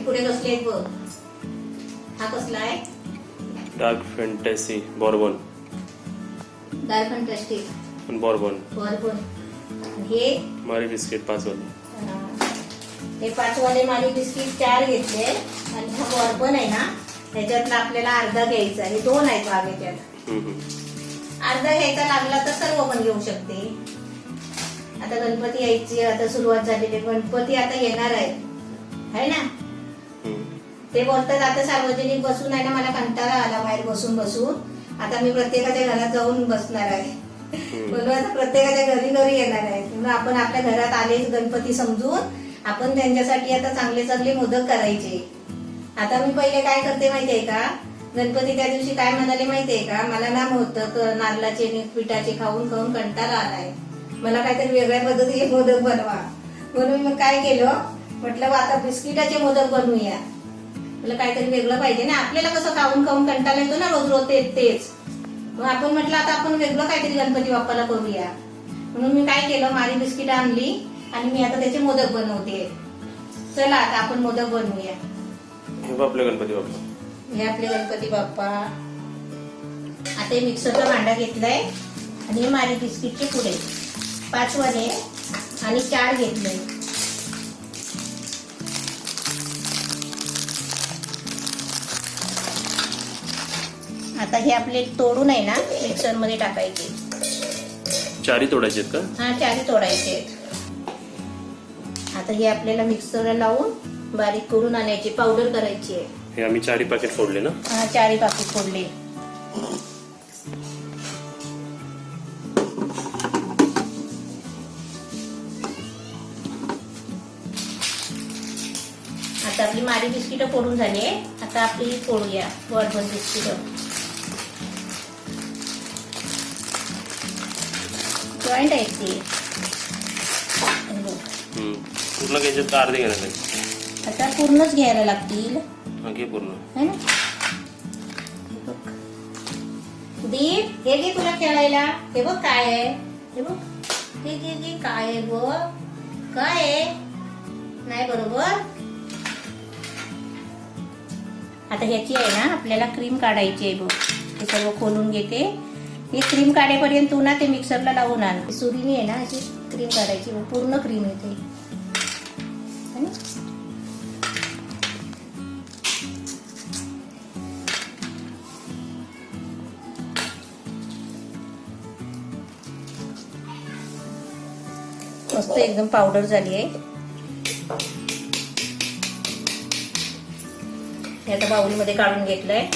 पुढे कसले आहेत बघ. हा कसला आहे? Dark fantasy Bourbon. Dark fantastic Bourbon. Bourbon. हे मारी बिस्किट 5 वाले. हे 5 वाले मारी बिस्किट 4 घेतले आणि हा बॉर्बन आहे ना त्याच्यातला आपल्याला अर्धा घ्यायचा. हे 2 आहेत भाग याच्यात. अर्धा घ्यायचा लागला तर सर्व पण घेऊ शकते. आता गणपती यायची आता सुरुवात झालेली. गणपती आता येणार आहे ना. ते बोलतात आता सार्वजनिक बसून आहे ना मला कंटाळा आला बाहेर बसून बसून. आता मी प्रत्येकाच्या घरात जाऊन बसणार आहे. म्हणून आता प्रत्येकाच्या घरी घरी येणार आहे. म्हणून आपण आपल्या घरात आलेच गणपती समजून आपण त्यांच्यासाठी आता चांगले चांगले मोदक करायचे. आता मी पहिले काय करते माहितीये का, गणपती त्या दिवशी काय म्हणाले माहितीये का, मला ना मोदक नारळाचे पिठाचे खाऊन खाऊन कंटाळा आलाय, मला काहीतरी वेगळ्या पद्धतीचे मोदक बनवा. म्हणून मग काय केलं, म्हटलं आता बिस्किटाचे मोदक बनवूया. म्हटलं काहीतरी वेगळं पाहिजे ना, आपल्याला कसं खाऊन खाऊन कंटाळा येतो ना रोज रोज तेच. मग आपण म्हटलं आता आपण वेगळं काहीतरी गणपती बाप्पाला करूया. म्हणून मी काय केलं, मारी बिस्किट आणली आणि मी आता त्याचे मोदक बनवते. चला आता आपण मोदक बनवूया. हे आपले गणपती बाप्पा. हे आपले गणपती बाप्पा. आता हे मिक्सरचा भांडा घेतलाय आणि हे मारी बिस्किटचे पुडे 5 वाले आणि 4 घेतले. आता हे आपले तोडून आहे ना मिक्सर मध्ये टाकायचे. 4 तोडायचे आहेत का? हा 4 तोडायचे आहेत. आता हे आपल्याला मिक्सरला लावून बारीक करून आणायची, पावडर करायची आहे. हे आम्ही 4 पॅकेट फोडले ना. हा 4 पाकिट फोडले. आता आपली मारी बिस्किट फोडून झाली. आता आपली फोडूया बॉर्बन बिस्किट. जॉईंट आहेत ते. पूर्ण घ्यायचे का अर्धे घेणार आहे? आता पूर्णच घ्यायला लागतील. घे पूर्ण. है ना. दीप हे घे तुला खेळायला. हे बघ काय आहे, हे बघ. हे घे घे काय आहे बघ, काय आहे नाही बरोबर. आता ह्याची आहे ना आपल्याला क्रीम काढायची आहे बघ. हे सर्व खोलून घेते. हे क्रीम काढेपर्यंत तू ना ते मिक्सरला लावून आण. सुरीने आहे ना अशी क्रीम काढायची, पूर्ण क्रीम येते. मस्त एकदम पावडर झाली आहे. हे आता बाउलमध्ये काढून घेतलंय.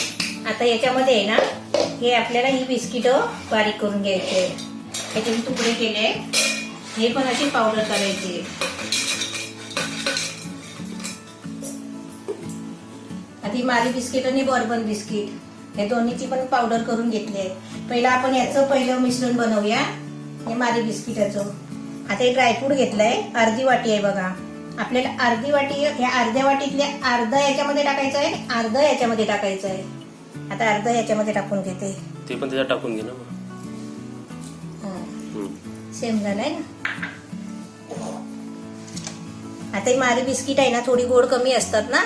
आता याच्यामध्ये आहे ना हे आपल्याला ही बिस्किट बारीक करून घ्यायची आहे. याचे तुकडे केले, हे पण अशी पावडर करायची. आधी मारी बिस्किट आणि बॉर्बन बिस्किट हे दोन्हीची पण पावडर करून घेतली आहे. पहिला आपण याचं पहिलं मिश्रण बनवूया, हे मारी बिस्किटाचं. आता हे ड्रायफ्रूट घेतलंय, अर्धी वाटी आहे बघा. आपल्याला अर्धी वाटी, या अर्ध्या वाटीतल्या अर्धा याच्यामध्ये टाकायचं आहे, अर्धा याच्यामध्ये टाकायचं आहे. आता अर्धा याच्यामध्ये टाकून घेते. ते पण त्याच्यात टाकून घे ना. सेम झालंय ना. आता ही मारी बिस्किट आहे ना थोडी गोड कमी असतात ना,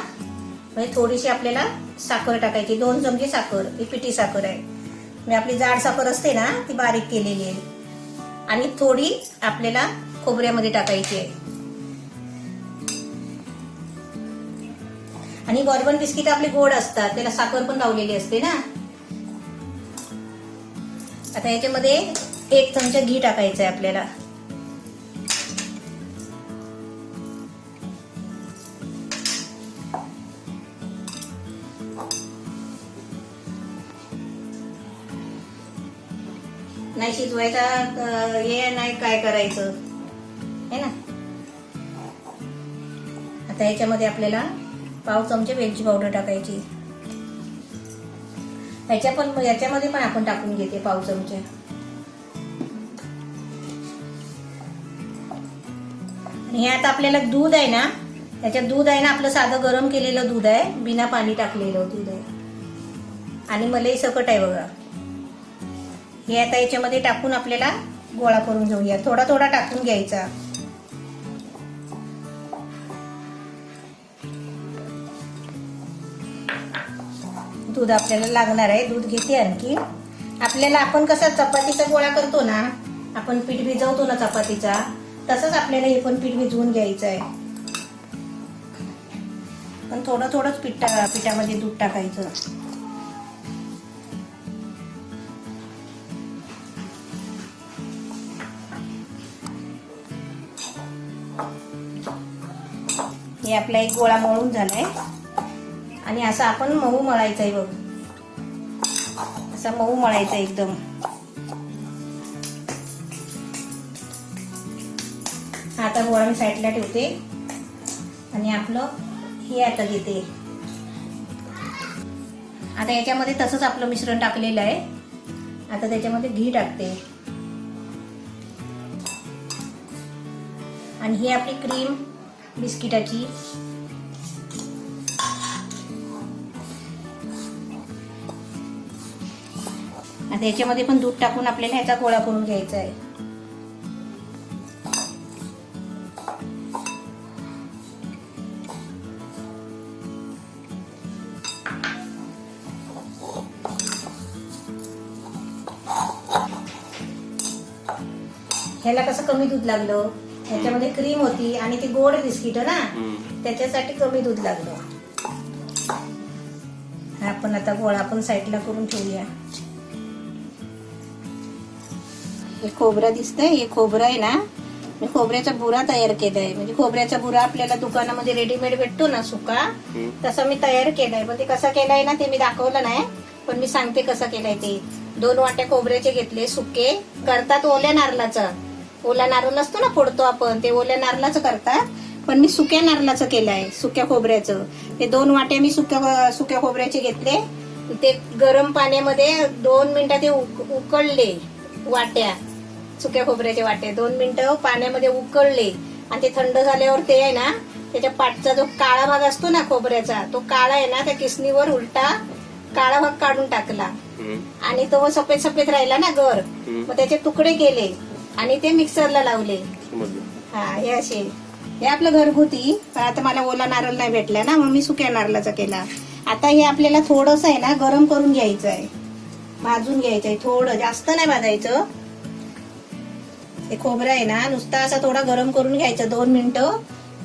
म्हणजे थोडीशी आपल्याला साखर टाकायची. 2 चमचे साखर, ही पिठी साखर आहे. म्हणजे आपली जाड साखर असते ना ती बारीक केलेली आहे. आणि थोडी आपल्याला खोबऱ्यामध्ये टाकायची आहे. आणि बॉर्बन बिस्किट आपले गोड असतात, त्याला साखर पण लावलेली असते ना. आता याच्यामध्ये 1 चमचा घी टाकायचं आहे आपल्याला. नाही शिजवायचा हे नाही काय करायचं है ना. आता याच्यामध्ये आपल्याला 1/2 चमचे वेलची पावडर टाकायची. याच्यामध्ये पण आपण टाकून घेते 1/2 चमचे. हे आता आपल्याला दूध आहे ना, त्याच्यात दूध आहे ना आपलं साधं गरम केलेलं दूध आहे, बिना पाणी टाकलेलं दूध आहे. आणि मलई सकट आहे बघा. हे आता याच्यामध्ये टाकून आपल्याला गोळा करून घेऊया. थोडा थोडा टाकून घ्यायचा. दूध आपल्याला लागणार आहे. दूध घेते आणखी. आपल्याला आपण कसं चपातीचा गोळा करतो ना, आपण पीठ भिजवतो ना चपातीचा, तसंच आपल्याला हे पण पीठ भिजवून घ्यायचं आहे. पण थोडं थोडंच पिठामध्ये दूध टाकायचं. हे आपला एक गोळा मळून झालाय आणि असा आपण मऊ मळायचा आहे बघ. असा मऊ मळायचा एकदम. आता गोळा मी साईडला ठेवते आणि आपलं हे आता घेते. आता याच्यामध्ये तसंच आपलं मिश्रण टाकलेलं आहे. आता त्याच्यामध्ये घी टाकते आणि ही आपली क्रीम बिस्किटाची. आता याच्यामध्ये पण दूध टाकून आपल्याला ह्याचा गोळा करून घ्यायचा आहे. ह्याला कसं कमी दूध लागलं, ह्याच्यामध्ये क्रीम होती आणि ती गोड बिस्किट ना, त्याच्यासाठी कमी दूध लागलं. आपण आता गोळा आपण साईडला करून ठेवूया. हे खोबरं दिसतंय, हे खोबरं आहे ना, मी खोबऱ्याचा बुरा तयार केलाय. म्हणजे खोबऱ्याचा बुरा आपल्याला दुकानामध्ये रेडीमेड भेटतो ना सुका, तसा मी तयार केलाय. पण ते कसा केलाय ना ते मी दाखवलं नाही, पण मी सांगते कसं केलाय ते. 2 वाट्या खोबऱ्याचे घेतले सुके. करतात ओल्या नारळाचं. ओला नारळ असतो ना फोडतो आपण, ते ओल्या नारळाचं करतात. पण मी सुक्या नारळाचं केलंय, सुक्या खोबऱ्याचं. ते 2 वाट्या मी सुक्या खोबऱ्याचे घेतले. ते गरम पाण्यामध्ये 2 मिनिटं ते उकळले. वाट्या सुक्या खोबऱ्याचे वाटे 2 मिनिटं पाण्यामध्ये उकळले आणि ते थंड झाल्यावर ते आहे ना, त्याच्या पाठचा जो काळा भाग असतो ना खोबऱ्याचा, तो काळा आहे ना, त्या किसणीवर उलटा काळा भाग काढून टाकला आणि तो सफेद सफेद राहिला ना गर, मग त्याचे तुकडे केले आणि ते मिक्सरला लावले. हा, हे असे. हे आपलं घरगुती. पण आता मला ओला नारळ नाही भेटला ना, मग मी सुक्या नारळाचा केला. आता हे आपल्याला थोडंसं आहे ना गरम करून घ्यायचं आहे, भाजून घ्यायचं आहे. थोडं, जास्त नाही भाजायचं. हे खोबरं आहे ना नुसता असा थोडा गरम करून घ्यायचा. 2 मिनिटं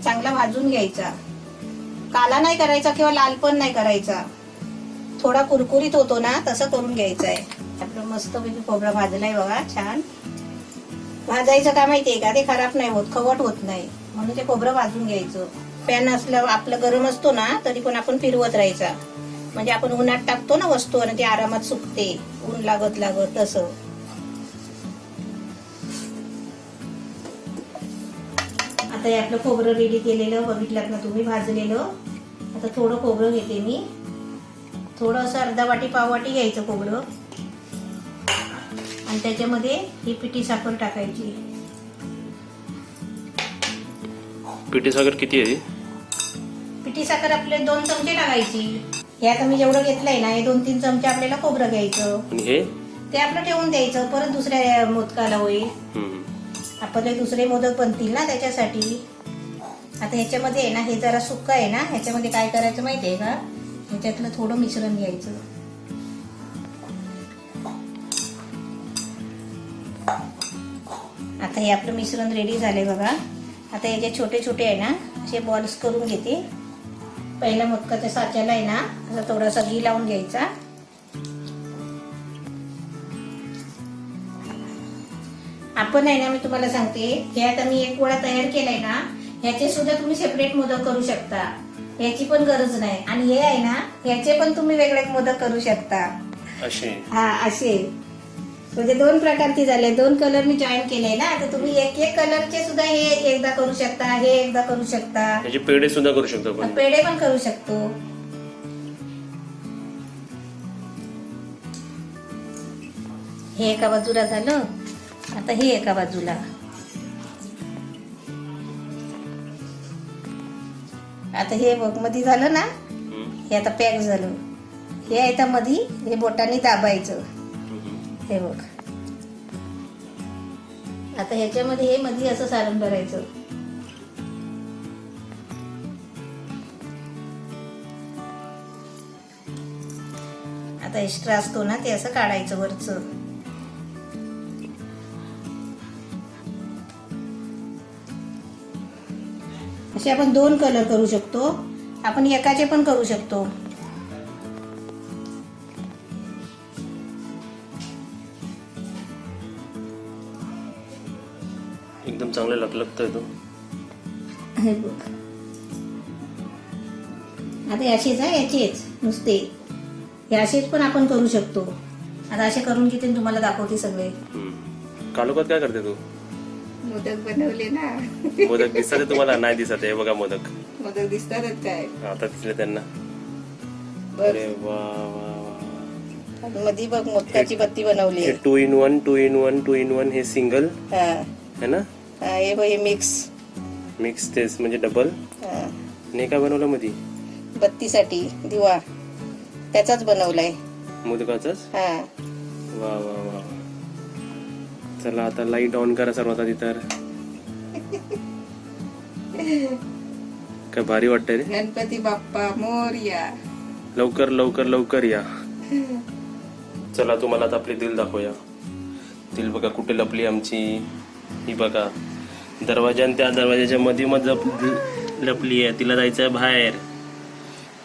चांगला भाजून घ्यायचा. काला नाही करायचा किंवा लाल पण नाही करायचा. थोडा कुरकुरीत होतो ना तसं करून घ्यायचं आहे. आपलं मस्तपैकी खोबरा भाजलाय बघा, छान. भाजायचं का माहितीये का, ते खराब नाही होत, खवट होत नाही, म्हणून ते खोबरं भाजून घ्यायचं. पॅन असलं आपलं गरम असतो ना तरी पण आपण फिरवत राहायचा. म्हणजे आपण उन्हात टाकतो ना वस्तू आणि ती आरामात सुकते, ऊन लागत लागत तसं. आता हे आपलं खोबरं रेडी केलेलं बघितलं ना तुम्ही, भाजलेलं. आता थोडं खोबरं घेते मी. थोडं असं अर्धा वाटी पाव वाटी घ्यायचं खोबरं आणि त्याच्यामध्ये ही पिठी साखर टाकायची. पिठी साखर किती आहे? पिठी साखर आपले 2 चमचे टाकायची. हे आता मी जेवढं घेतलंय ना, हे 2-3 चमचे आपल्याला खोबरं घ्यायचं. आणि हे ते आपलं ठेवून द्यायचं, परत दुसऱ्या मोदकाला होईल. आपले दुसरे मोदक बनतील ना त्याच्यासाठी. आता ह्याच्यामध्ये आहे ना, हे जरा सुक्क आहे ना, ह्याच्यामध्ये काय करायचं माहितीये का, ह्याच्यातलं थोडं मिश्रण घ्यायचं. आता हे आपलं मिश्रण रेडी झालंय बघा. आता याचे छोटे छोटे आहे ना असे बॉल्स करून घेते. पहिल्या मोदकाच्या साच्याला आहे ना असा थोडासा घी लावून घ्यायचा. आपण आहे ना, मी तुम्हाला सांगते, हे आता मी एक गोळा तयार केलाय ना, ह्याचे सुद्धा तुम्ही सेपरेट मोदक करू शकता. याची पण गरज नाही. आणि हे आहे ना, ह्याचे पण तुम्ही वेगळे मोदक करू शकता असे. हा, असे. म्हणजे 2 प्रकारचे झाले. 2 कलर मी जॉईन केले ना, तर तुम्ही एक कलरचे सुद्धा हे एकदा करू शकता, हे एकदा करू शकता. याचे पेढे सुद्धा करू शकतो आपण. पेढे पण करू शकतो. हे एका बाजूला झालं. आता हे एका बाजूला. आता हे बघ मध्ये झालं ना, हे आता पॅक झालं. हे आहे तर मध्ये, हे बोटाने दाबायचं. हे बघ. आता ह्याच्यामध्ये हे मध्ये असं सारण भरायचं. आता एक्स्ट्रा असतो ना ते असं काढायचं वरचं. असे आपण 2 कलर करू शकतो, आपण एकाचे पण करू शकतो. एकदम चांगलं लकलकतोय तो. हे बघ, आता याचेच आहे, याचेच नुसते हे असेच पण आपण करू शकतो. आता असे करून घेते तुम्हाला दाखवते सगळे. कालोखात काय करते तू? मोदक बनवले ना. मोदक दिसतात तुम्हाला? नाही दिसत आहे बघा मोदक. मोदक दिसतातच काय आता दिसले त्यांना. बरं. अरे वा वा वा. मध्ये बघ मोदकाची बत्ती बनवली. हे 2 in 1 2 in 1 2 in 1 हे सिंगल हा है ना? हा, हे बघ, हे मिक्स तेच म्हणजे डबल. ने काय बनवलं मध्ये? बत्तीसाठी दिवा त्याचाच बनवलाय मोदकाचाच. हा. वा वा वा. चला आता लाईट ऑन करा सर्वात आधी तर. काय भारी वाटतंय रे. गणपती बाप्पा मोरया. लवकर लवकर लवकर या. चला तुम्हाला आता आपली दिल दाखवूया. दिल बघा कुठे लपली आमची. ही बघा दरवाजा, आणि त्या दरवाजाच्या मध्ये लपली आहे. तिला जायचं आहे बाहेर,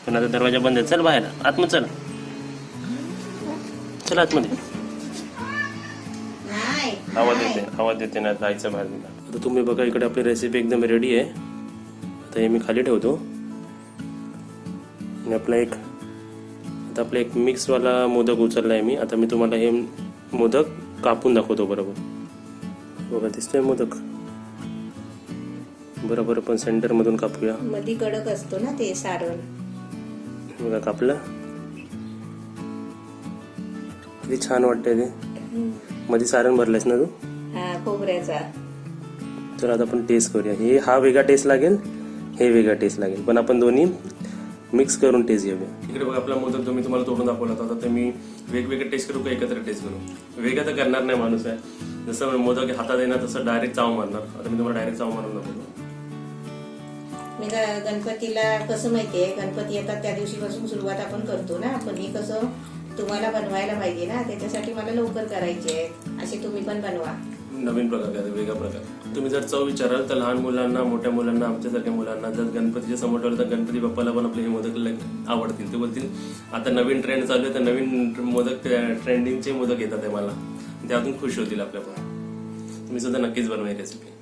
पण आता दरवाजा बंद आहे. चल बाहेर आतमध्ये चल. चल आतमध्ये. आवाज देते ना, जायचं बाहेर तिला. आता तुम्ही बघा इकडे आपली रेसिपी एकदम रेडी आहे. आता हे मी खाली ठेवतो. आणि आता आपला एक मिक्सवाला मोदक उचलला आहे मी. आता मी तुम्हाला हे मोदक कापून दाखवतो. बरोबर बघा दिसतोय मोदक बरोबर, पण सेंटर मधून कापूया. मध्ये कडक असतो ना ते सारण. बघा कापलं. किती छान वाटतंय ते. मध्ये सारण भरलंयस ना तू? हा, खोबऱ्याचा. तर आता आपण टेस्ट करूया. हा वेगळा टेस्ट लागेल, हे वेगळा टेस्ट लागेल, पण आपण दोन्ही मिक्स करून टेस्ट घेऊया. इकडे बघा आपला मोदक जो मी तुम्हाला तोडून दाखवला होता, तर मी वेगवेगळे टेस्ट करू का एकत्र टेस्ट करू? वेगळा तर करणार नाही माणूस आहे. जसं मोदक हातात येणार तसं डायरेक्ट चाव मारणार. आता मी तुम्हाला डायरेक्ट चाव मारून दाखवतो. मी गणपतीला कसं माहितीये, गणपती येतात त्या दिवशीपासून सुरुवात आपण करतो ना. पण हे कसं तुम्हाला बनवायला पाहिजे ना, त्याच्यासाठी मला लवकर करायचे आहे. असे तुम्ही पण बनवा. नवीन प्रकार काय, वेगळा प्रकार. तुम्ही जर चव विचाराल तर लहान मुलांना, मोठ्या मुलांना, आमच्यासारख्या मुलांना जर गणपतीच्या समोर ठेवलं तर गणपती बाप्पाला पण आपले हे मोदक आवडतील. ते बोलतील आता नवीन ट्रेंड चालू आहे, तर नवीन मोदक, ट्रेंडिंगचे मोदक येतात आहे मला, ते अजून खुश होतील आपल्या पण. तुम्ही सुद्धा नक्कीच बनवा ही रेसिपी.